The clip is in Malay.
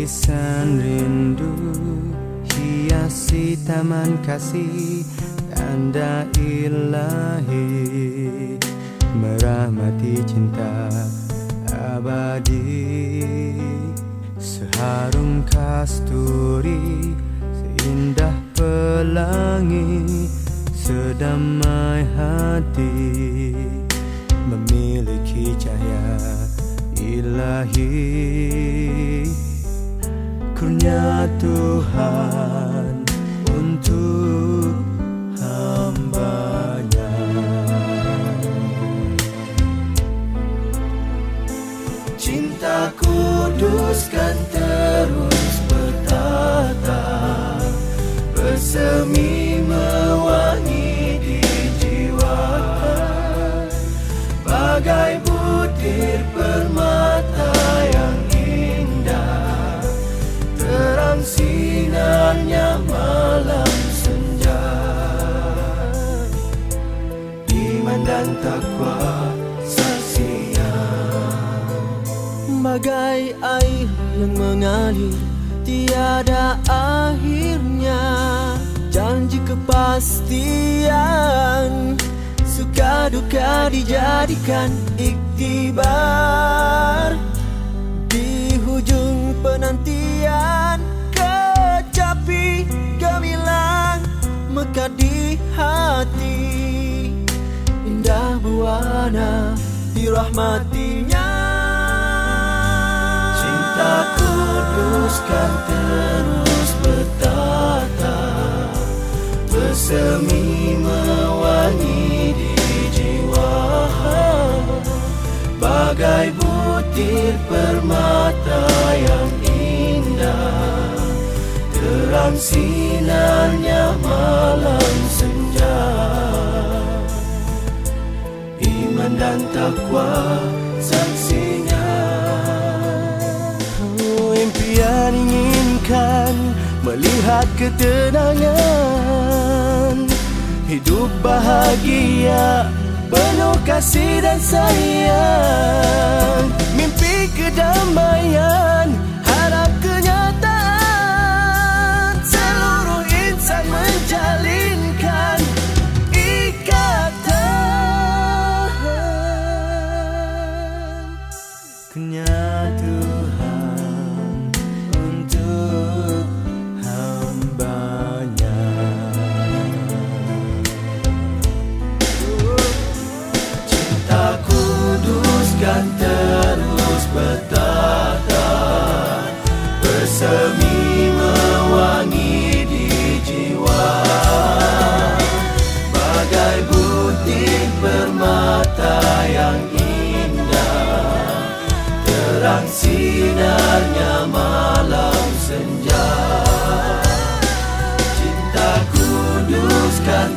Lukisan rindu hiasi taman kasih, tanda ilahi merahmati cinta abadi. Seharum kasturi, seindah pelangi, sedamai hati, memiliki cahaya ilahi. Kurnia Tuhan untuk hamba-Nya. Cinta kudus kan terus bertata, bersemi mewangi di jiwa, bagai butir permata yang indah, terang sinarnya malam senja. Iman dan takwa saksinya, bagai air yang mengalir tiada akhirnya. Janji kepastian, suka duka dijadikan iktibar. Di hujung penantian, kecapi gemilang mekar di hati. Indah buana dirahmatinya. Cinta kudus kan terus bertata, bersemi mewangi di jiwa, bagai butir permata yang indah, terang sinarnya malam senja. Iman dan takwa saksinya. Impian inginkan melihat ketenangan, hidup bahagia penuh kasih dan sayang. Mimpi kedamaian, harap kenyataan, seluruh insan menjalinkan ikatan. Kurnia Tuhan untuk hamba-Nya. Cinta kudus kan terus bertata, bersemi mewangi di jiwa, bagai butir permata yang indah, terang sinarnya malam senja. Cinta kudus kan